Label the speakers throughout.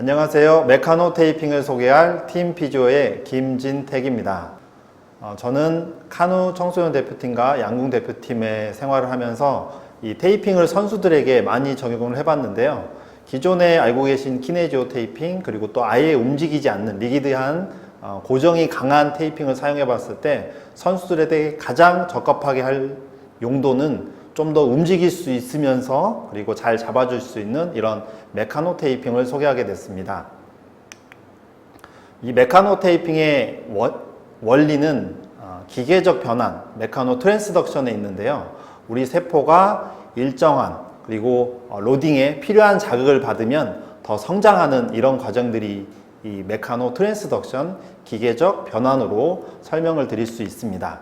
Speaker 1: 안녕하세요. 메카노 테이핑을 소개할 팀 피지오의 김진택입니다. 저는 카누 청소년 대표팀과 양궁 대표팀의 생활을 하면서 이 테이핑을 선수들에게 많이 적용을 해봤는데요. 기존에 알고 계신 키네지오 테이핑, 그리고 또 아예 움직이지 않는 리기드한 고정이 강한 테이핑을 사용해 봤을 때 선수들에게 가장 적합하게 할 용도는 좀 더 움직일 수 있으면서 그리고 잘 잡아줄 수 있는 이런 메카노 테이핑을 소개하게 됐습니다. 이 메카노 테이핑의 원리는 기계적 변환, 메카노 트랜스덕션에 있는데요. 우리 세포가 일정한 그리고 로딩에 필요한 자극을 받으면 더 성장하는 이런 과정들이 이 메카노 트랜스덕션, 기계적 변환으로 설명을 드릴 수 있습니다.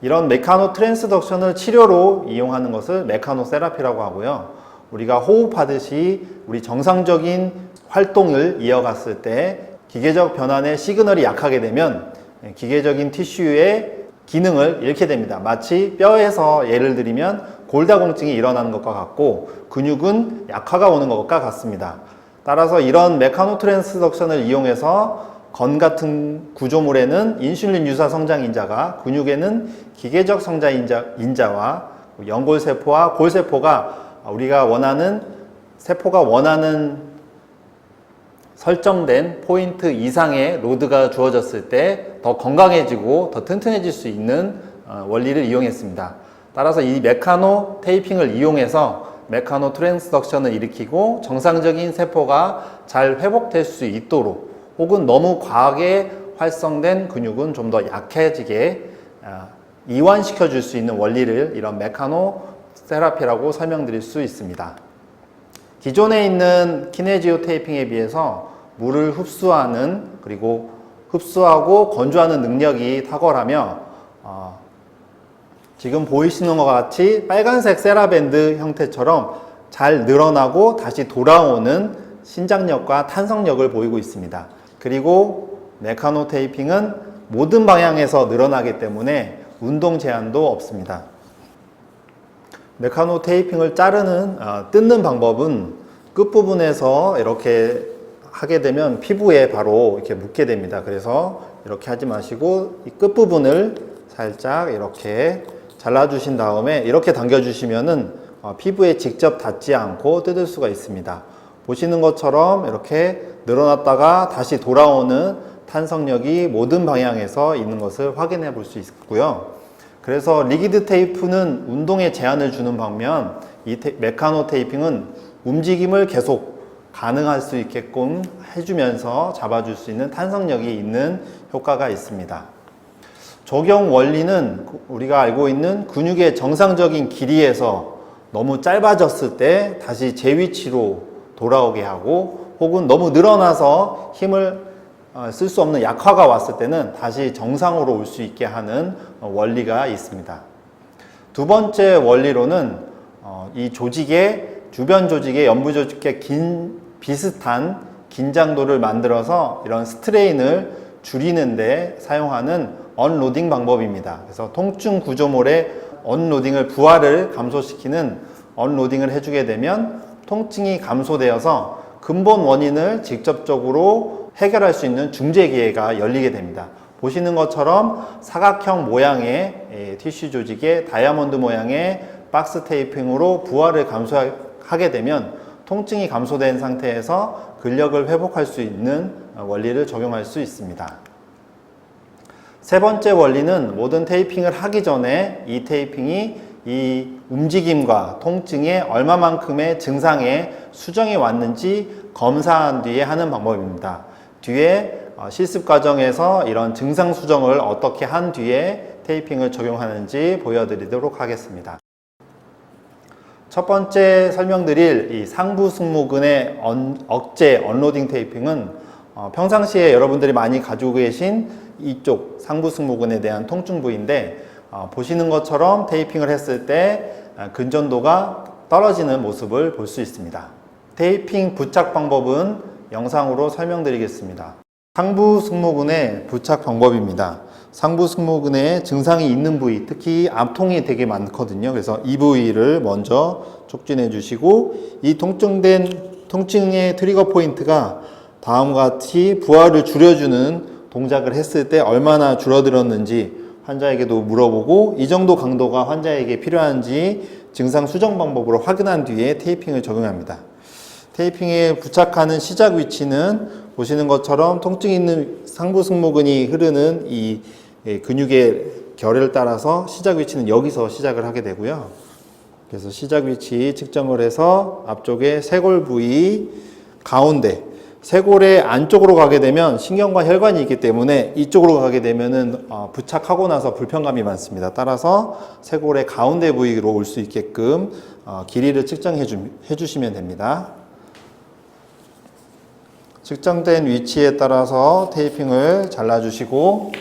Speaker 1: 이런 메카노 트랜스덕션을 치료로 이용하는 것을 메카노 세라피라고 하고요. 우리가 호흡하듯이 우리 정상적인 활동을 이어갔을 때 기계적 변환의 시그널이 약하게 되면 기계적인 티슈의 기능을 잃게 됩니다. 마치 뼈에서 예를 들면 골다공증이 일어나는 것과 같고 근육은 약화가 오는 것과 같습니다. 따라서 이런 메카노 트랜스덕션을 이용해서 건 같은 구조물에는 인슐린 유사 성장 인자가, 근육에는 기계적 성장 인자와 연골세포와 골세포가 우리가 원하는 세포가 원하는 설정된 포인트 이상의 로드가 주어졌을 때 더 건강해지고 더 튼튼해질 수 있는 원리를 이용했습니다. 따라서 이 메카노 테이핑을 이용해서 메카노 트랜스덕션을 일으키고 정상적인 세포가 잘 회복될 수 있도록, 혹은 너무 과하게 활성된 근육은 좀 더 약해지게 이완시켜 줄 수 있는 원리를 이런 메카노 세라피라고 설명드릴 수 있습니다. 기존에 있는 키네지오 테이핑에 비해서 물을 흡수하는, 그리고 흡수하고 건조하는 능력이 탁월하며 지금 보이시는 것 같이 빨간색 세라밴드 형태처럼 잘 늘어나고 다시 돌아오는 신장력과 탄성력을 보이고 있습니다. 그리고 메카노 테이핑은 모든 방향에서 늘어나기 때문에 운동 제한도 없습니다. 메카노 테이핑을 자르는, 뜯는 방법은 끝부분에서 이렇게 하게 되면 피부에 바로 이렇게 묻게 됩니다. 그래서 이렇게 하지 마시고 이 끝부분을 살짝 이렇게 잘라주신 다음에 이렇게 당겨주시면은 피부에 직접 닿지 않고 뜯을 수가 있습니다. 보시는 것처럼 이렇게 늘어났다가 다시 돌아오는 탄성력이 모든 방향에서 있는 것을 확인해 볼 수 있고요. 그래서 리기드 테이프는 운동에 제한을 주는 반면 이 메카노 테이핑은 움직임을 계속 가능할 수 있게끔 해주면서 잡아줄 수 있는 탄성력이 있는 효과가 있습니다. 적용 원리는 우리가 알고 있는 근육의 정상적인 길이에서 너무 짧아졌을 때 다시 제 위치로 돌아오게 하고, 혹은 너무 늘어나서 힘을 쓸 수 없는 약화가 왔을 때는 다시 정상으로 올 수 있게 하는 원리가 있습니다. 두 번째 원리로는 이 조직의 주변 조직의 연부 조직의 비슷한 긴장도를 만들어서 이런 스트레인을 줄이는데 사용하는 언로딩 방법입니다. 그래서 통증 구조물의 언로딩을, 부하를 감소시키는 언로딩을 해주게 되면 통증이 감소되어서 근본 원인을 직접적으로 해결할 수 있는 중재 기회가 열리게 됩니다. 보시는 것처럼 사각형 모양의 티슈 조직에 다이아몬드 모양의 박스 테이핑으로 부하를 감소하게 되면 통증이 감소된 상태에서 근력을 회복할 수 있는 원리를 적용할 수 있습니다. 세 번째 원리는 모든 테이핑을 하기 전에 이 테이핑이 이 움직임과 통증에 얼마만큼의 증상에 수정이 왔는지 검사한 뒤에 하는 방법입니다. 뒤에 실습 과정에서 이런 증상 수정을 어떻게 한 뒤에 테이핑을 적용하는지 보여드리도록 하겠습니다. 첫 번째 설명드릴 이 상부 승모근의 억제 언로딩 테이핑은 평상시에 여러분들이 많이 가지고 계신 이쪽 상부 승모근에 대한 통증 부위인데, 보시는 것처럼 테이핑을 했을 때 근전도가 떨어지는 모습을 볼 수 있습니다. 테이핑 부착 방법은 영상으로 설명드리겠습니다. 상부 승모근의 부착 방법입니다. 상부 승모근에 증상이 있는 부위, 특히 압통이 되게 많거든요. 그래서 이 부위를 먼저 촉진해 주시고, 이 통증된 통증의 트리거 포인트가 다음과 같이 부하를 줄여주는 동작을 했을 때 얼마나 줄어들었는지 환자에게도 물어보고 이 정도 강도가 환자에게 필요한지 증상 수정 방법으로 확인한 뒤에 테이핑을 적용합니다. 테이핑에 부착하는 시작 위치는 보시는 것처럼 통증이 있는 상부 승모근이 흐르는 이 근육의 결을 따라서 시작 위치는 여기서 시작을 하게 되고요. 그래서 시작 위치 측정을 해서 앞쪽에 쇄골 부위 가운데, 쇄골의 안쪽으로 가게 되면 신경과 혈관이 있기 때문에 이쪽으로 가게 되면은 부착하고 나서 불편감이 많습니다. 따라서 쇄골의 가운데 부위로 올 수 있게끔 길이를 측정해 주시면 됩니다. 측정된 위치에 따라서 테이핑을 잘라주시고,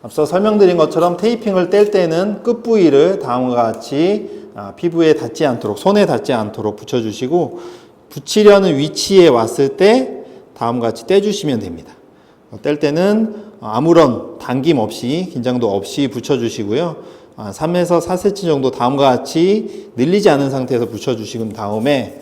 Speaker 1: 앞서 설명드린 것처럼 테이핑을 뗄 때는 끝 부위를 다음과 같이 피부에 닿지 않도록, 손에 닿지 않도록 붙여주시고, 붙이려는 위치에 왔을 때 다음과 같이 떼주시면 됩니다. 뗄 때는 아무런 당김 없이, 긴장도 없이 붙여주시고요. 3에서 4cm 정도 다음과 같이 늘리지 않은 상태에서 붙여주신 다음에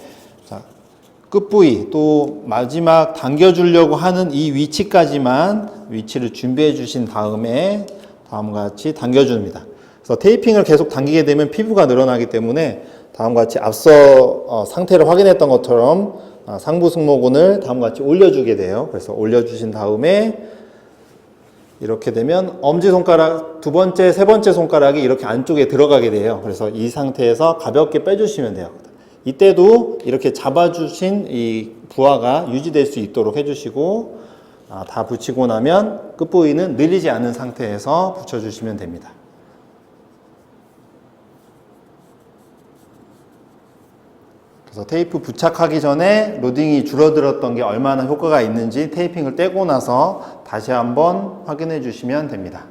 Speaker 1: 끝부위 또 마지막 당겨주려고 하는 이 위치까지만 위치를 준비해 주신 다음에 다음과 같이 당겨줍니다. 그래서 테이핑을 계속 당기게 되면 피부가 늘어나기 때문에 다음과 같이 앞서 상태를 확인했던 것처럼 상부 승모근을 다음과 같이 올려주게 돼요. 그래서 올려주신 다음에 이렇게 되면 엄지손가락 두 번째, 세 번째 손가락이 이렇게 안쪽에 들어가게 돼요. 그래서 이 상태에서 가볍게 빼주시면 돼요. 이때도 이렇게 잡아주신 이 부하가 유지될 수 있도록 해주시고, 다 붙이고 나면 끝부위는 늘리지 않은 상태에서 붙여주시면 됩니다. 그래서 테이프 부착하기 전에 로딩이 줄어들었던 게 얼마나 효과가 있는지 테이핑을 떼고 나서 다시 한번 확인해 주시면 됩니다.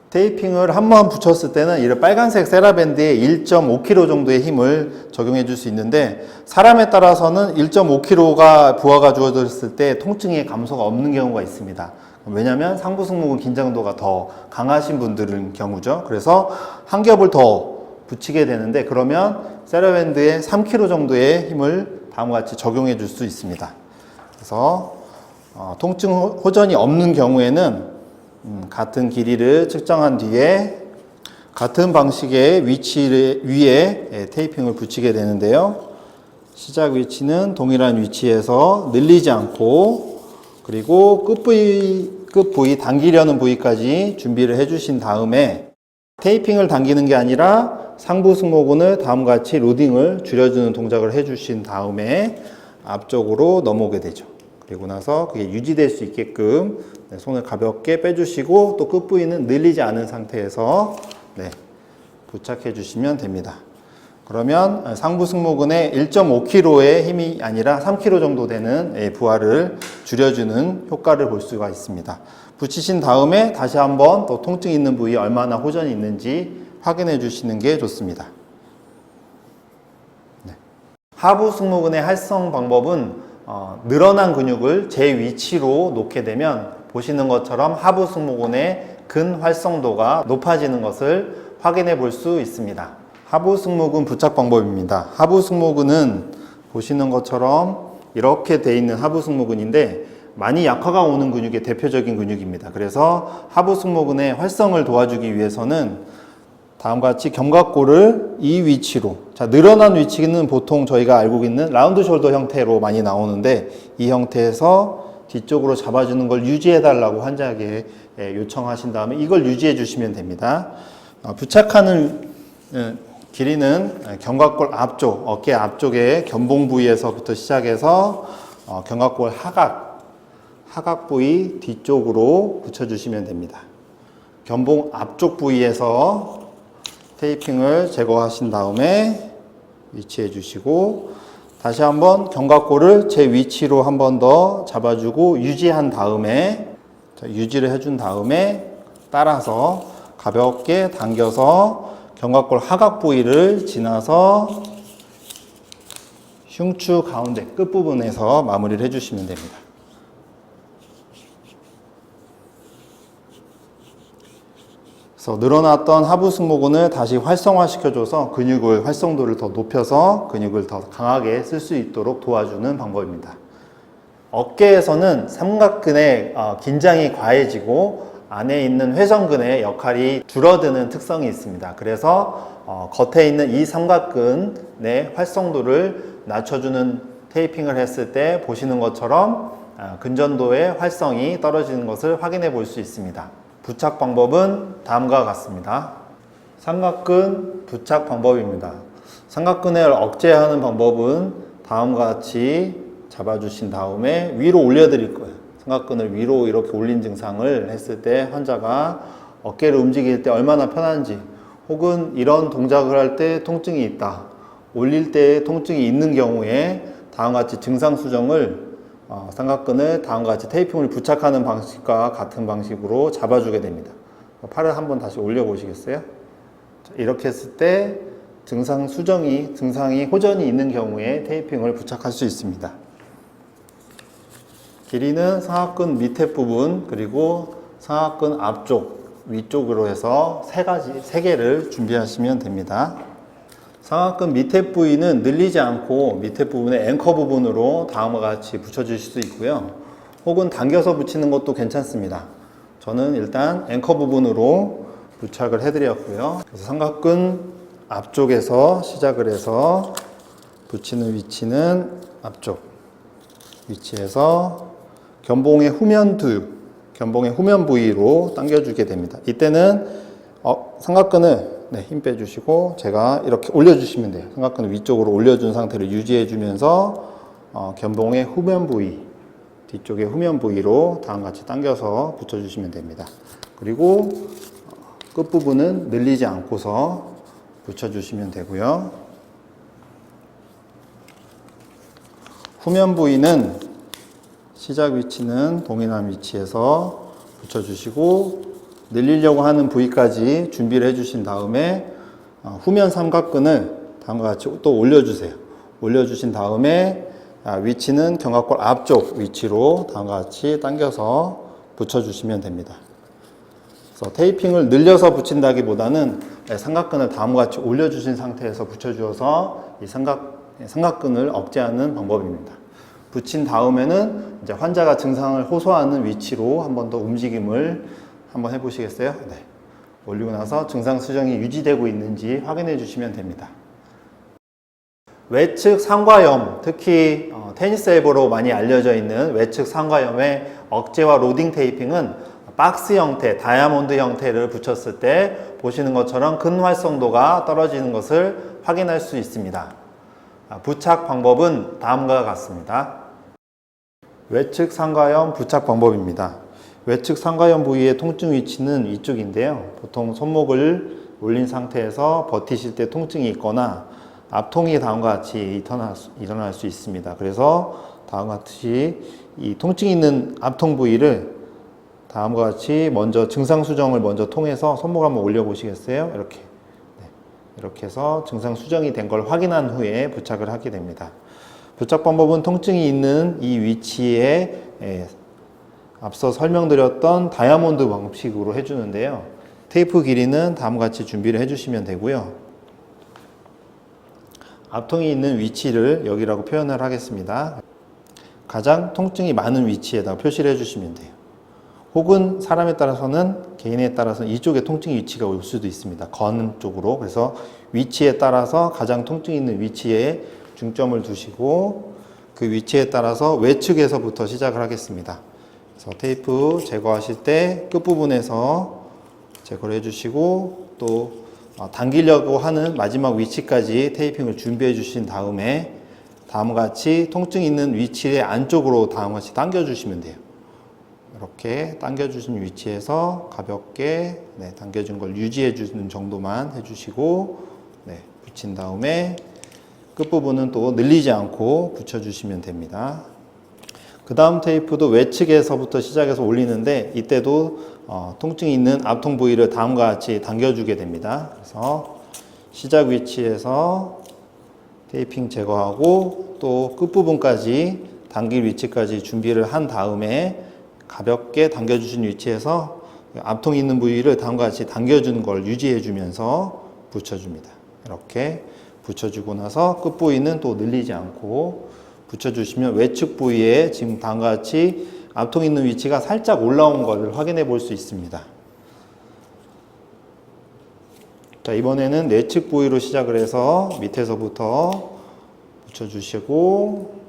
Speaker 1: 테이핑을 한 번 붙였을 때는 이 빨간색 세라밴드에 1.5kg 정도의 힘을 적용해 줄 수 있는데, 사람에 따라서는 1.5kg가 부하가 주어졌을 때 통증의 감소가 없는 경우가 있습니다. 왜냐하면 상부 승모근 긴장도가 더 강하신 분들은 경우죠. 그래서 한 겹을 더 붙이게 되는데, 그러면 세라밴드에 3kg 정도의 힘을 다음과 같이 적용해 줄 수 있습니다. 그래서 통증 호전이 없는 경우에는 같은 길이를 측정한 뒤에 같은 방식의 위치 위에 테이핑을 붙이게 되는데요. 시작 위치는 동일한 위치에서 늘리지 않고, 그리고 끝 부위 당기려는 부위까지 준비를 해주신 다음에 테이핑을 당기는 게 아니라 상부 승모근을 다음과 같이 로딩을 줄여주는 동작을 해주신 다음에 앞쪽으로 넘어오게 되죠. 그리고 나서 그게 유지될 수 있게끔 손을 가볍게 빼주시고, 또 끝부위는 늘리지 않은 상태에서 부착해 주시면 됩니다. 그러면 상부 승모근에 1.5kg의 힘이 아니라 3kg 정도 되는 부하를 줄여주는 효과를 볼 수가 있습니다. 붙이신 다음에 다시 한번 또 통증 있는 부위에 얼마나 호전이 있는지 확인해 주시는 게 좋습니다. 하부 승모근의 활성 방법은 늘어난 근육을 제 위치로 놓게 되면 보시는 것처럼 하부 승모근의 근활성도가 높아지는 것을 확인해 볼 수 있습니다. 하부 승모근 부착 방법입니다. 하부 승모근은 보시는 것처럼 이렇게 돼 있는 하부 승모근인데 많이 약화가 오는 근육의 대표적인 근육입니다. 그래서 하부 승모근의 활성을 도와주기 위해서는 다음과 같이 견갑골을 이 위치로, 늘어난 위치는 보통 저희가 알고 있는 라운드 숄더 형태로 많이 나오는데, 이 형태에서 뒤쪽으로 잡아주는 걸 유지해 달라고 환자에게 요청하신 다음에 이걸 유지해 주시면 됩니다. 부착하는 길이는 견갑골 앞쪽, 어깨 앞쪽에 견봉 부위에서부터 시작해서 견갑골 하각 부위 뒤쪽으로 붙여주시면 됩니다. 견봉 앞쪽 부위에서 테이핑을 제거하신 다음에 위치해 주시고, 다시 한번 견갑골을 제 위치로 한 번 더 잡아주고 유지한 다음에, 유지를 해준 다음에 따라서 가볍게 당겨서 견갑골 하각 부위를 지나서 흉추 가운데 끝부분에서 마무리를 해주시면 됩니다. 그래서 늘어났던 하부 승모근을 다시 활성화시켜줘서 근육을 활성도를 더 높여서 근육을 더 강하게 쓸 수 있도록 도와주는 방법입니다. 어깨에서는 삼각근의 긴장이 과해지고 안에 있는 회전근의 역할이 줄어드는 특성이 있습니다. 그래서 겉에 있는 이 삼각근의 활성도를 낮춰주는 테이핑을 했을 때 보시는 것처럼 근전도의 활성이 떨어지는 것을 확인해 볼 수 있습니다. 부착 방법은 다음과 같습니다. 삼각근 부착 방법입니다. 삼각근을 억제하는 방법은 다음과 같이 잡아주신 다음에 위로 올려드릴 거예요. 삼각근을 위로 이렇게 올린 증상을 했을 때 환자가 어깨를 움직일 때 얼마나 편한지, 혹은 이런 동작을 할 때 통증이 있다, 올릴 때 통증이 있는 경우에 다음과 같이 증상 수정을 삼각근을 다음과 같이 테이핑을 부착하는 방식과 같은 방식으로 잡아주게 됩니다. 팔을 한번 다시 올려 보시겠어요? 이렇게 했을 때 증상이 호전이 있는 경우에 테이핑을 부착할 수 있습니다. 길이는 상악근 밑에 부분 그리고 상악근 앞쪽, 위쪽으로 해서 세 개를 준비하시면 됩니다. 상악근 밑에 부위는 늘리지 않고 밑에 부분에 앵커 부분으로 다음과 같이 붙여주실 수 있고요. 혹은 당겨서 붙이는 것도 괜찮습니다. 저는 일단 앵커 부분으로 부착을 해드렸고요. 그래서 삼각근 앞쪽에서 시작을 해서 붙이는 위치는 앞쪽 위치에서 견봉의 후면 부위로 당겨주게 됩니다. 이때는 삼각근을 힘 빼주시고 제가 이렇게 올려주시면 돼요. 삼각근을 위쪽으로 올려준 상태를 유지해주면서 견봉의 후면 부위, 뒤쪽의 후면 부위로 다음과 같이 당겨서 붙여주시면 됩니다. 그리고 끝부분은 늘리지 않고서 붙여주시면 되고요. 후면 부위는 시작 위치는 동일한 위치에서 붙여주시고 늘리려고 하는 부위까지 준비를 해주신 다음에 후면 삼각근을 다음과 같이 또 올려주세요. 올려주신 다음에 위치는 견갑골 앞쪽 위치로 다음과 같이 당겨서 붙여주시면 됩니다. 그래서 테이핑을 늘려서 붙인다기보다는 삼각근을 다음과 같이 올려주신 상태에서 붙여주어서 이 삼각근을 억제하는 방법입니다. 붙인 다음에는 이제 환자가 증상을 호소하는 위치로 한 번 더 움직임을 한번 해보시겠어요? 네. 올리고 나서 증상 수정이 유지되고 있는지 확인해 주시면 됩니다. 외측 상과염, 특히 테니스 엘보로 많이 알려져 있는 외측 상과염의 억제와 로딩 테이핑은 박스 형태, 다이아몬드 형태를 붙였을 때 보시는 것처럼 근활성도가 떨어지는 것을 확인할 수 있습니다. 부착 방법은 다음과 같습니다. 외측 상과염 부착 방법입니다. 외측 상과염 부위의 통증 위치는 이쪽인데요. 보통 손목을 올린 상태에서 버티실 때 통증이 있거나 압통이 다음과 같이 일어날 수 있습니다. 그래서 다음과 같이 이 통증이 있는 압통 부위를 다음과 같이 먼저 증상 수정을 먼저 통해서 손목 한번 올려 보시겠어요? 이렇게. 이렇게 해서 증상 수정이 된 걸 확인한 후에 부착을 하게 됩니다. 부착 방법은 통증이 있는 이 위치에 앞서 설명드렸던 다이아몬드 방식으로 해주는데요. 테이프 길이는 다음과 같이 준비를 해주시면 되고요. 압통이 있는 위치를 여기라고 표현을 하겠습니다. 가장 통증이 많은 위치에다 표시를 해주시면 돼요. 혹은 사람에 따라서는 개인에 따라서는 이쪽에 통증 위치가 올 수도 있습니다. 건 쪽으로. 그래서 위치에 따라서 가장 통증이 있는 위치에 중점을 두시고 그 위치에 따라서 외측에서부터 시작을 하겠습니다. 그래서 테이프 제거하실 때 끝부분에서 제거를 해주시고 또 당기려고 하는 마지막 위치까지 테이핑을 준비해 주신 다음에 다음과 같이 통증이 있는 위치의 안쪽으로 다음과 같이 당겨주시면 돼요. 이렇게 당겨주신 위치에서 가볍게 당겨준 걸 유지해 주는 정도만 해주시고 붙인 다음에 끝부분은 또 늘리지 않고 붙여주시면 됩니다. 그 다음 테이프도 외측에서부터 시작해서 올리는데 이때도 통증이 있는 압통 부위를 다음과 같이 당겨주게 됩니다. 그래서 시작 위치에서 테이핑 제거하고 또 끝부분까지 당길 위치까지 준비를 한 다음에 가볍게 당겨주신 위치에서 압통이 있는 부위를 다음과 같이 당겨주는 걸 유지해주면서 붙여줍니다. 이렇게 붙여주고 나서 끝 부위는 또 늘리지 않고 붙여주시면 외측 부위에 지금 다음과 같이 압통이 있는 위치가 살짝 올라온 것을 확인해 볼 수 있습니다. 자, 이번에는 내측 부위로 시작을 해서 밑에서부터 붙여주시고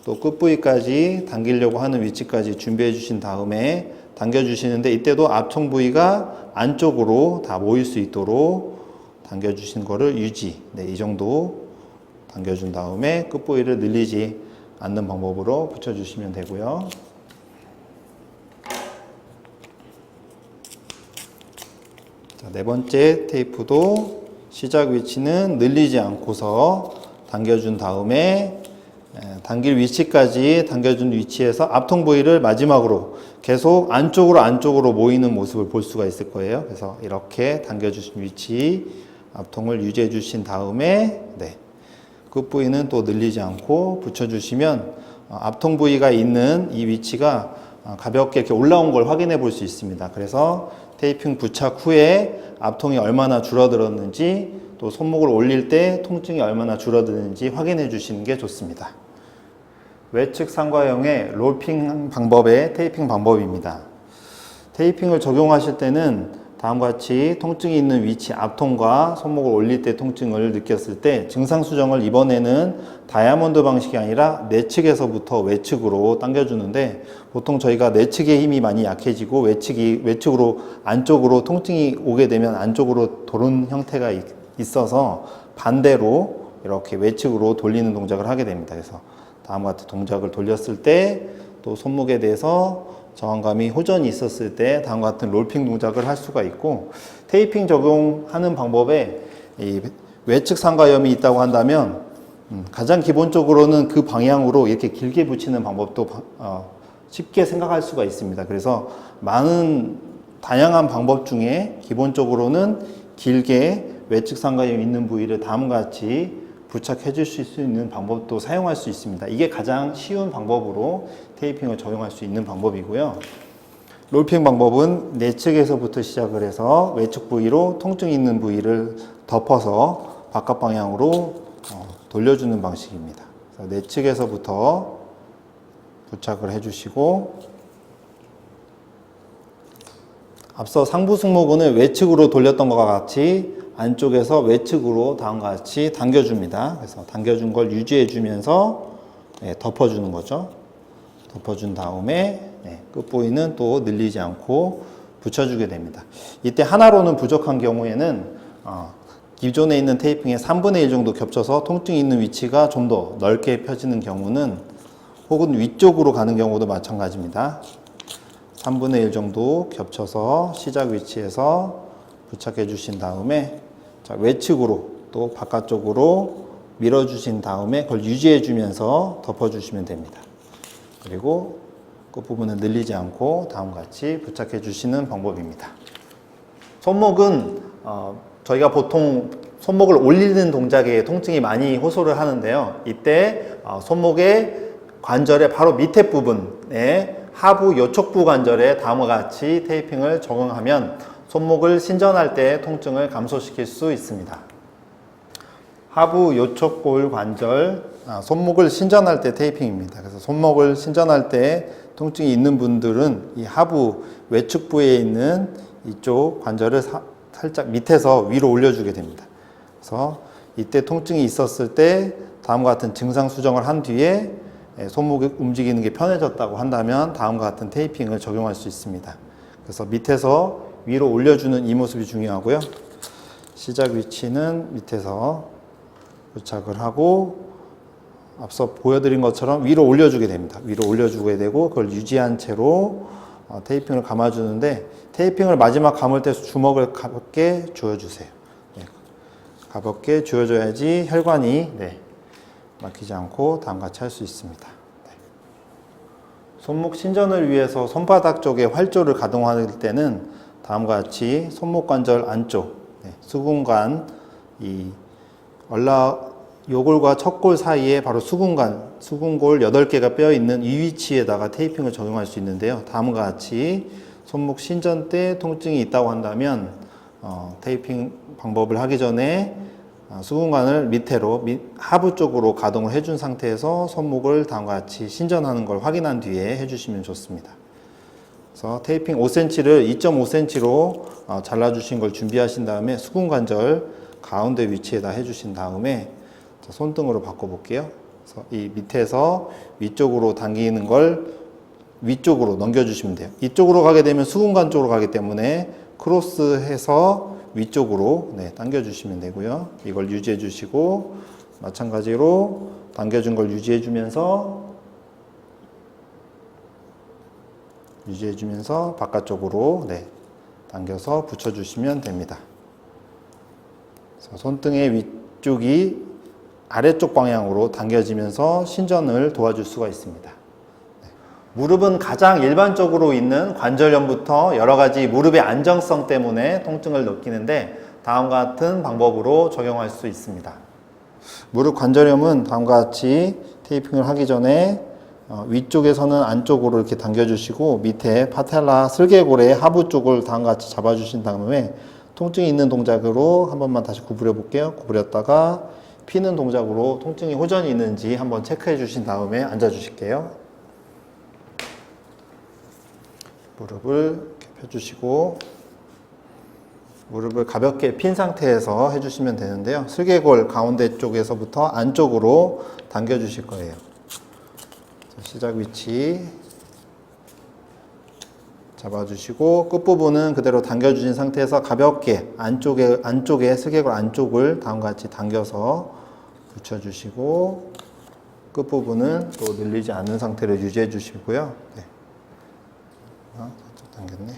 Speaker 1: 또 끝부위까지 당기려고 하는 위치까지 준비해 주신 다음에 당겨주시는데 이때도 압통 부위가 안쪽으로 다 모일 수 있도록 당겨주신 거를 유지, 이 정도 당겨준 다음에 끝부위를 늘리지 않는 방법으로 붙여주시면 되고요. 자, 네 번째 테이프도 시작 위치는 늘리지 않고서 당겨준 다음에 당길 위치까지 당겨준 위치에서 압통 부위를 마지막으로 계속 안쪽으로 모이는 모습을 볼 수가 있을 거예요. 그래서 이렇게 당겨주신 위치 압통을 유지해 주신 다음에 끝 부위는 또 늘리지 않고 붙여주시면 압통 부위가 있는 이 위치가 가볍게 이렇게 올라온 걸 확인해 볼 수 있습니다. 그래서 테이핑 부착 후에 압통이 얼마나 줄어들었는지 또 손목을 올릴 때 통증이 얼마나 줄어드는지 확인해 주시는 게 좋습니다. 외측 상과형의 롤핑 방법의 테이핑 방법입니다. 테이핑을 적용하실 때는 다음과 같이 통증이 있는 위치 압통과 손목을 올릴 때 통증을 느꼈을 때 증상 수정을 이번에는 다이아몬드 방식이 아니라 내측에서부터 외측으로 당겨주는데 보통 저희가 내측의 힘이 많이 약해지고 외측으로 안쪽으로 통증이 오게 되면 안쪽으로 도는 형태가 있어서 반대로 이렇게 외측으로 돌리는 동작을 하게 됩니다. 그래서 다음과 같은 동작을 돌렸을 때 또 손목에 대해서 저항감이 호전이 있었을 때 다음과 같은 롤핑 동작을 할 수가 있고 테이핑 적용하는 방법에 이 외측 상과염이 있다고 한다면 가장 기본적으로는 그 방향으로 이렇게 길게 붙이는 방법도 쉽게 생각할 수가 있습니다. 그래서 많은 다양한 방법 중에 기본적으로는 길게 외측 상과염이 있는 부위를 다음과 같이 부착해 주실 수 있는 방법도 사용할 수 있습니다. 이게 가장 쉬운 방법으로 테이핑을 적용할 수 있는 방법이고요. 롤핑 방법은 내측에서부터 시작을 해서 외측 부위로 통증이 있는 부위를 덮어서 바깥 방향으로 돌려주는 방식입니다. 그래서 내측에서부터 부착을 해주시고 앞서 상부 승모근을 외측으로 돌렸던 것과 같이 안쪽에서 외측으로 다음과 같이 당겨줍니다. 그래서 당겨준 걸 유지해 주면서 덮어주는 거죠. 덮어준 다음에 끝부위는 또 늘리지 않고 붙여주게 됩니다. 이때 하나로는 부족한 경우에는 기존에 있는 테이핑의 3분의 1 정도 겹쳐서 통증이 있는 위치가 좀 더 넓게 펴지는 경우는 혹은 위쪽으로 가는 경우도 마찬가지입니다. 3분의 1 정도 겹쳐서 시작 위치에서 부착해 주신 다음에 외측으로 또 바깥쪽으로 밀어주신 다음에 그걸 유지해 주면서 덮어주시면 됩니다. 그리고 끝부분은 늘리지 않고 다음과 같이 부착해 주시는 방법입니다. 손목은 저희가 보통 손목을 올리는 동작에 통증이 많이 호소를 하는데요. 이때 손목의 관절의 바로 밑에 부분에 하부 요척부 관절에 다음과 같이 테이핑을 적용하면 손목을 신전할 때 통증을 감소시킬 수 있습니다. 하부 요척골 관절, 손목을 신전할 때 테이핑입니다. 그래서 손목을 신전할 때 통증이 있는 분들은 이 하부 외측부에 있는 이쪽 관절을 살짝 밑에서 위로 올려주게 됩니다. 그래서 이때 통증이 있었을 때 다음과 같은 증상 수정을 한 뒤에 손목이 움직이는 게 편해졌다고 한다면 다음과 같은 테이핑을 적용할 수 있습니다. 그래서 밑에서 위로 올려주는 이 모습이 중요하고요. 시작 위치는 밑에서 부착을 하고 앞서 보여드린 것처럼 위로 올려주게 됩니다. 위로 올려주게 되고 그걸 유지한 채로 테이핑을 감아주는데 테이핑을 마지막 감을 때 주먹을 가볍게 조여주세요. 가볍게 조여줘야지 혈관이 막히지 않고 다음과 같이 할 수 있습니다. 손목 신전을 위해서 손바닥 쪽에 활조를 가동할 때는 다음과 같이 손목 관절 안쪽 수근관 이 요골과 척골 사이에 바로 수근골 8개가 뼈 있는 이 위치에다가 테이핑을 적용할 수 있는데요. 다음과 같이 손목 신전 때 통증이 있다고 한다면 테이핑 방법을 하기 전에 수근관을 밑으로 하부 쪽으로 가동을 해준 상태에서 손목을 다음과 같이 신전하는 걸 확인한 뒤에 해주시면 좋습니다. 그래서 테이핑 5cm를 2.5cm로 잘라주신 걸 준비하신 다음에 수근관절 가운데 위치에다 해주신 다음에 손등으로 바꿔볼게요. 그래서 이 밑에서 위쪽으로 당기는 걸 위쪽으로 넘겨주시면 돼요. 이쪽으로 가게 되면 수근관 쪽으로 가기 때문에 크로스해서 위쪽으로 당겨주시면 되고요. 이걸 유지해 주시고 마찬가지로 당겨준 걸 유지해 주면서 바깥쪽으로 당겨서 붙여주시면 됩니다. 그래서 손등의 위쪽이 아래쪽 방향으로 당겨지면서 신전을 도와줄 수가 있습니다. 무릎은 가장 일반적으로 있는 관절염부터 여러 가지 무릎의 안정성 때문에 통증을 느끼는데 다음과 같은 방법으로 적용할 수 있습니다. 무릎 관절염은 다음과 같이 테이핑을 하기 전에 위쪽에서는 안쪽으로 이렇게 당겨주시고 밑에 파텔라 슬개골의 하부 쪽을 다음과 같이 잡아주신 다음에 통증이 있는 동작으로 한 번만 다시 구부려 볼게요. 구부렸다가 피는 동작으로 통증이 호전이 있는지 한번 체크해 주신 다음에 앉아 주실게요. 무릎을 이렇게 펴주시고 무릎을 가볍게 핀 상태에서 해주시면 되는데요. 슬개골 가운데 쪽에서부터 안쪽으로 당겨 주실 거예요. 시작 위치 잡아주시고 끝부분은 그대로 당겨주신 상태에서 가볍게 안쪽에 슬개골 안쪽을 다음과 같이 당겨서 붙여주시고 끝부분은 또 늘리지 않는 상태로 유지해 주시고요. 살짝 당겼네.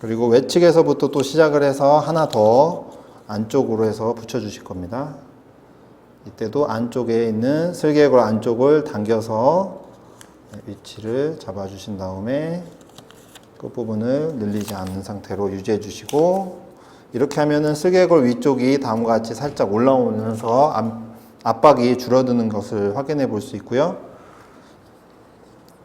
Speaker 1: 그리고 외측에서부터 또 시작을 해서 하나 더 안쪽으로 해서 붙여주실 겁니다. 이때도 안쪽에 있는 슬개골 안쪽을 당겨서 위치를 잡아주신 다음에 끝부분을 늘리지 않는 상태로 유지해 주시고 이렇게 하면은 슬개골 위쪽이 다음과 같이 살짝 올라오면서 압박이 줄어드는 것을 확인해 볼 수 있고요.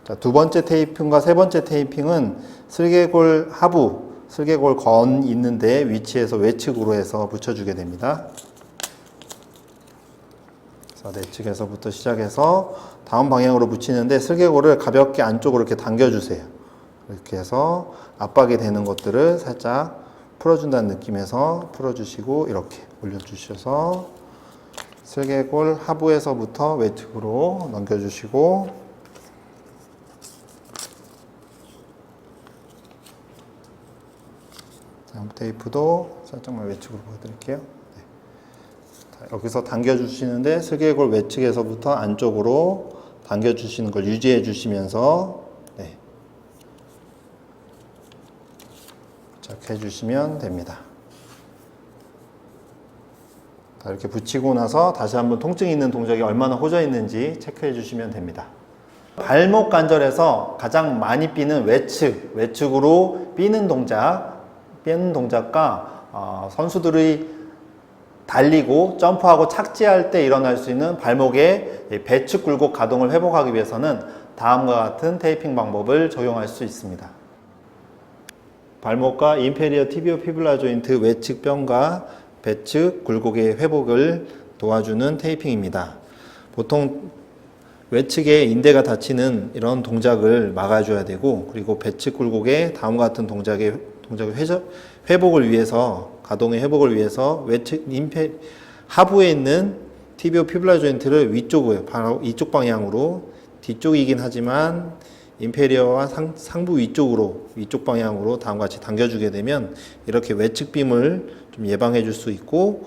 Speaker 1: 자, 두 번째 테이핑과 세 번째 테이핑은 슬개골 하부, 슬개골 건 있는데 위치에서 외측으로 해서 붙여주게 됩니다. 내측에서부터 시작해서 다음 방향으로 붙이는데 슬개골을 가볍게 안쪽으로 이렇게 당겨주세요. 이렇게 해서 압박이 되는 것들을 살짝 풀어준다는 느낌에서 풀어주시고 이렇게 올려주셔서 슬개골 하부에서부터 외측으로 넘겨주시고 다음 테이프도 살짝만 외측으로 보여드릴게요. 여기서 당겨주시는데 슬개골 외측에서부터 안쪽으로 당겨주시는 걸 유지해 주시면서 부착해 주시면 됩니다. 이렇게 붙이고 나서 다시 한번 통증이 있는 동작이 얼마나 호전 있는지 체크해 주시면 됩니다. 발목 관절에서 가장 많이 삐는 외측으로 삐는 동작과 선수들의 달리고 점프하고 착지할 때 일어날 수 있는 발목의 배측 굴곡 가동을 회복하기 위해서는 다음과 같은 테이핑 방법을 적용할 수 있습니다. 발목과 인페리어 티비오 피뷸라 조인트 외측 뼈과 배측 굴곡의 회복을 도와주는 테이핑입니다. 보통 외측에 인대가 다치는 이런 동작을 막아줘야 되고 그리고 배측 굴곡의 다음과 같은 동작의 회복을 위해서 가동의 회복을 위해서 외측 하부에 있는 티비오 피뷸라 조인트를 위쪽으로 바로 이쪽 방향으로 뒤쪽이긴 하지만 인페리어와 상부 위쪽 방향으로 다음과 같이 당겨주게 되면 이렇게 외측 빔을 좀 예방해 줄 수 있고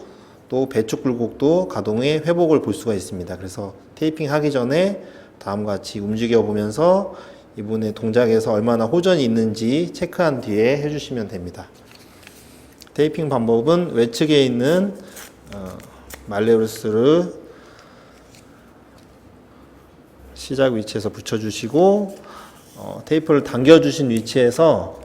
Speaker 1: 또 배측 굴곡도 가동의 회복을 볼 수가 있습니다. 그래서 테이핑 하기 전에 다음과 같이 움직여 보면서 이분의 동작에서 얼마나 호전이 있는지 체크한 뒤에 해주시면 됩니다. 테이핑 방법은 외측에 있는 말레우스를 시작 위치에서 붙여주시고 테이프를 당겨주신 위치에서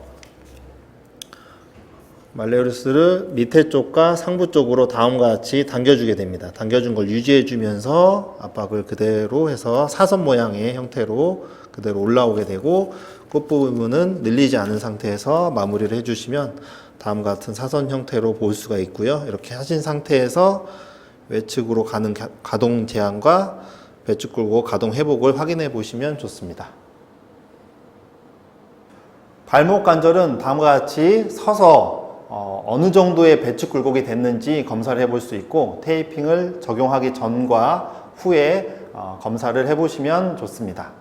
Speaker 1: 말레우스를 밑에 쪽과 상부 쪽으로 다음과 같이 당겨주게 됩니다. 당겨준 걸 유지해주면서 압박을 그대로 해서 사선 모양의 형태로 그대로 올라오게 되고, 끝부분은 늘리지 않은 상태에서 마무리를 해주시면 다음과 같은 사선 형태로 볼 수가 있고요. 이렇게 하신 상태에서 외측으로 가는 가동 제한과 배축 굴곡 가동 회복을 확인해 보시면 좋습니다. 발목 관절은 다음과 같이 서서 어느 정도의 배축 굴곡이 됐는지 검사를 해볼 수 있고, 테이핑을 적용하기 전과 후에 검사를 해보시면 좋습니다.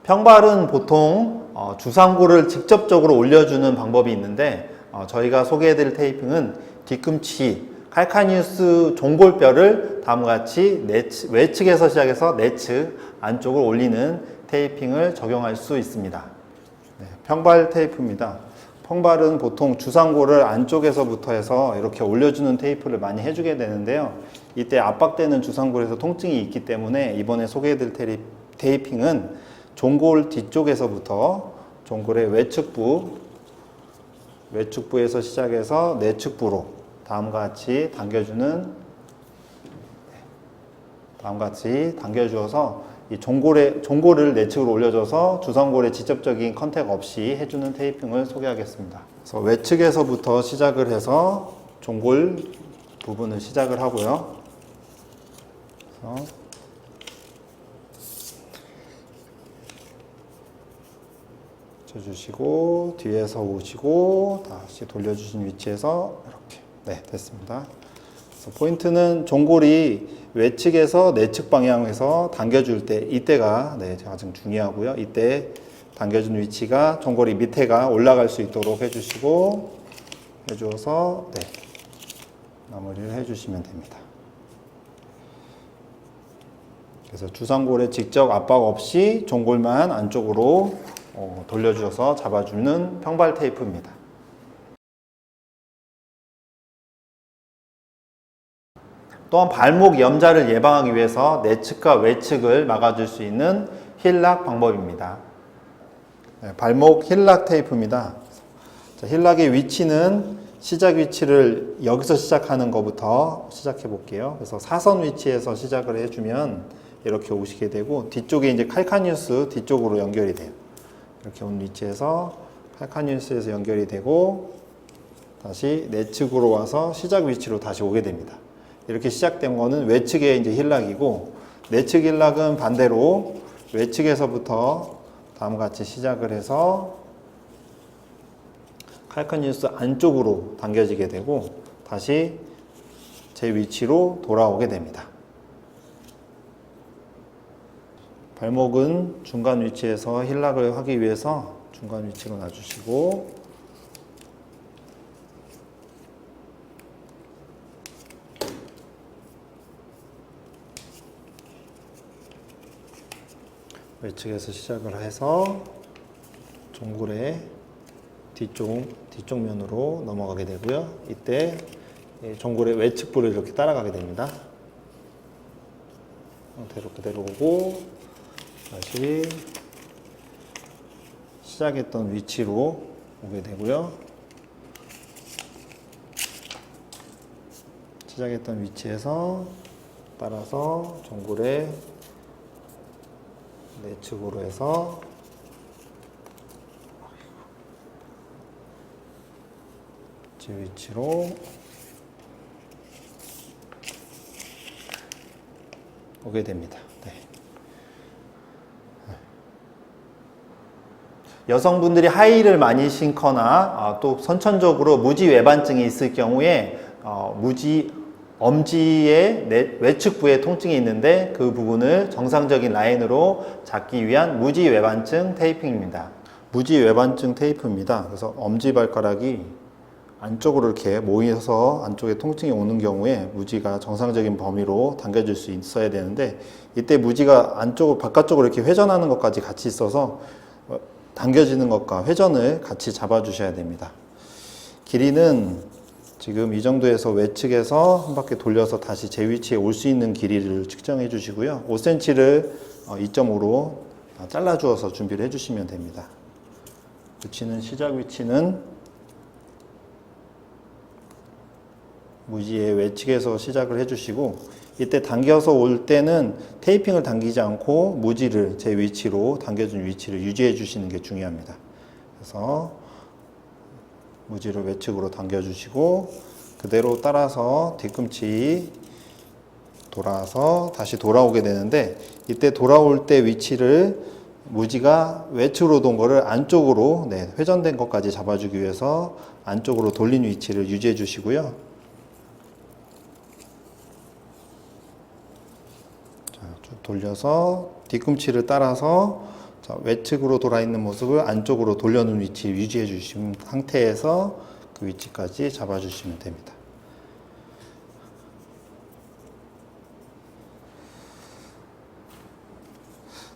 Speaker 1: 평발은 보통 주상구를 직접적으로 올려주는 방법이 있는데, 저희가 소개해드릴 테이핑은 뒤꿈치, 칼카니우스 종골뼈를 다음과 같이 외측에서 시작해서 내측 안쪽을 올리는 테이핑을 적용할 수 있습니다. 네, 평발 테이프입니다. 평발은 보통 주상골을 안쪽에서부터 해서 이렇게 올려주는 테이프를 많이 해주게 되는데요. 이때 압박되는 주상골에서 통증이 있기 때문에 이번에 소개해드릴 테이핑은 종골 뒤쪽에서부터 종골의 외측부에서 시작해서 내측부로 다음과 같이 당겨주어서 이 종골을 내측으로 올려줘서 주상골에 직접적인 컨택 없이 해주는 테이핑을 소개하겠습니다. 그래서 외측에서부터 시작을 해서 종골 부분을 시작을 하고요. 그래서 쳐주시고 뒤에서 오시고 다시 돌려주신 위치에서 이렇게 됐습니다. 그래서 포인트는 종골이 외측에서 내측 방향에서 당겨줄 때 이때가 가장 중요하고요. 이때 당겨준 위치가 종골이 밑에가 올라갈 수 있도록 해주어서 마무리를 해주시면 됩니다. 그래서 주상골에 직접 압박 없이 종골만 안쪽으로 돌려주어서 잡아주는 평발 테이프입니다. 또한 발목 염자를 예방하기 위해서 내측과 외측을 막아줄 수 있는 힐락 방법입니다. 발목 힐락 테이프입니다. 힐락의 위치는 시작 위치를 여기서 시작하는 것부터 시작해 볼게요. 그래서 사선 위치에서 시작을 해주면 이렇게 오시게 되고, 뒤쪽에 이제 칼카니우스 뒤쪽으로 연결이 돼요. 이렇게 온 위치에서 칼카니우스에서 연결이 되고 다시 내측으로 와서 시작 위치로 다시 오게 됩니다. 이렇게 시작된 거는 외측의 이제 힐락이고, 내측 힐락은 반대로 외측에서부터 다음과 같이 시작을 해서 칼카니우스 안쪽으로 당겨지게 되고 다시 제 위치로 돌아오게 됩니다. 발목은 중간 위치에서 힐락을 하기 위해서 중간 위치로 놔주시고, 외측에서 시작을 해서 종골의 뒤쪽 면으로 넘어가게 되고요. 이때 종골의 외측부를 이렇게 따라가게 됩니다. 형태로 그대로 오고 다시 시작했던 위치로 오게 되고요. 시작했던 위치에서 따라서 종골의 내측으로 해서 제 위치로 오게 됩니다. 여성분들이 하이힐을 많이 신거나 또 선천적으로 무지 외반증이 있을 경우에 엄지의 외측부에 통증이 있는데 그 부분을 정상적인 라인으로 잡기 위한 무지 외반증 테이핑입니다. 무지 외반증 테이프입니다. 그래서 엄지발가락이 안쪽으로 이렇게 모여서 안쪽에 통증이 오는 경우에 무지가 정상적인 범위로 당겨질 수 있어야 되는데, 이때 무지가 안쪽으로 바깥쪽으로 이렇게 회전하는 것까지 같이 있어서 당겨지는 것과 회전을 같이 잡아주셔야 됩니다. 길이는 지금 이 정도에서 외측에서 한 바퀴 돌려서 다시 제 위치에 올 수 있는 길이를 측정해 주시고요. 5cm를 2.5로 잘라 주어서 준비를 해 주시면 됩니다. 시작 위치는 무지의 외측에서 시작을 해주시고, 이때 당겨서 올 때는 테이핑을 당기지 않고 무지를 제 위치로 당겨준 위치를 유지해 주시는 게 중요합니다. 그래서 무지를 외측으로 당겨주시고 그대로 따라서 뒤꿈치 돌아서 다시 돌아오게 되는데, 이때 돌아올 때 위치를 무지가 외측으로 돈 거를 안쪽으로, 회전된 것까지 잡아주기 위해서 안쪽으로 돌린 위치를 유지해 주시고요. 자, 쭉 돌려서 뒤꿈치를 따라서 외측으로 돌아 있는 모습을 안쪽으로 돌려놓은 위치 유지해 주신 상태에서 그 위치까지 잡아주시면 됩니다.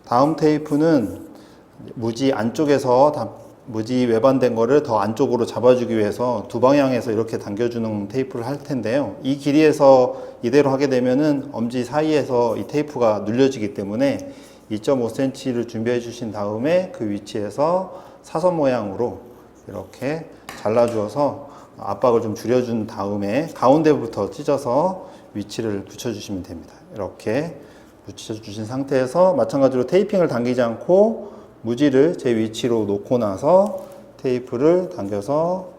Speaker 1: 다음 테이프는 무지 안쪽에서 무지 외반된 거를 더 안쪽으로 잡아주기 위해서 두 방향에서 이렇게 당겨주는 테이프를 할 텐데요. 이 길이에서 이대로 하게 되면은 엄지 사이에서 이 테이프가 눌려지기 때문에 2.5cm를 준비해 주신 다음에 그 위치에서 사선 모양으로 이렇게 잘라주어서 압박을 좀 줄여준 다음에 가운데부터 찢어서 위치를 붙여주시면 됩니다. 이렇게 붙여주신 상태에서 마찬가지로 테이핑을 당기지 않고 무지를 제 위치로 놓고 나서 테이프를 당겨서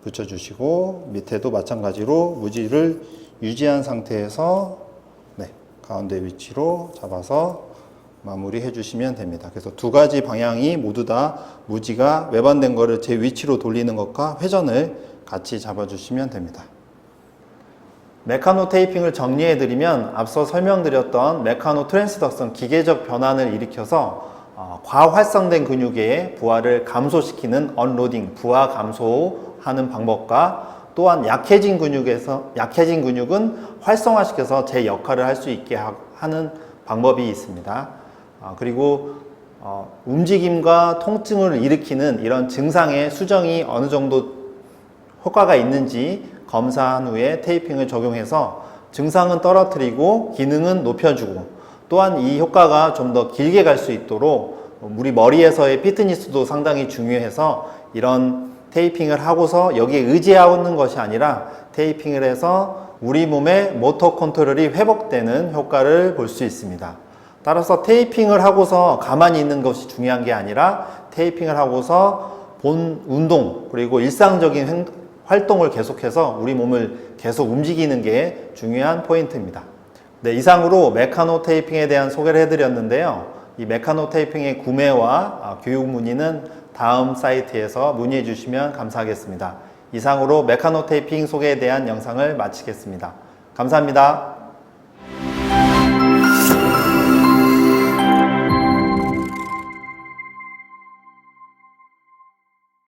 Speaker 1: 붙여주시고, 밑에도 마찬가지로 무지를 유지한 상태에서 가운데 위치로 잡아서 마무리해 주시면 됩니다. 그래서 두 가지 방향이 모두 다 무지가 외반된 거를 제 위치로 돌리는 것과 회전을 같이 잡아주시면 됩니다. 메카노 테이핑을 정리해 드리면, 앞서 설명드렸던 메카노 트랜스덕션 기계적 변환을 일으켜서 과활성된 근육의 부하를 감소시키는 언로딩, 부하 감소하는 방법과, 또한 약해진 근육은 활성화시켜서 제 역할을 할 수 있게 하는 방법이 있습니다. 그리고 움직임과 통증을 일으키는 이런 증상의 수정이 어느 정도 효과가 있는지 검사한 후에 테이핑을 적용해서 증상은 떨어뜨리고 기능은 높여주고, 또한 이 효과가 좀 더 길게 갈 수 있도록 우리 머리에서의 피트니스도 상당히 중요해서, 이런 테이핑을 하고서 여기에 의지하는 것이 아니라 테이핑을 해서 우리 몸의 모터 컨트롤이 회복되는 효과를 볼 수 있습니다. 따라서 테이핑을 하고서 가만히 있는 것이 중요한 게 아니라 테이핑을 하고서 본 운동, 그리고 일상적인 활동을 계속해서 우리 몸을 계속 움직이는 게 중요한 포인트입니다. 이상으로 메카노 테이핑에 대한 소개를 해드렸는데요. 이 메카노 테이핑의 구매와 교육 문의는 다음 사이트에서 문의해 주시면 감사하겠습니다. 이상으로 메카노 테이핑 소개에 대한 영상을 마치겠습니다. 감사합니다.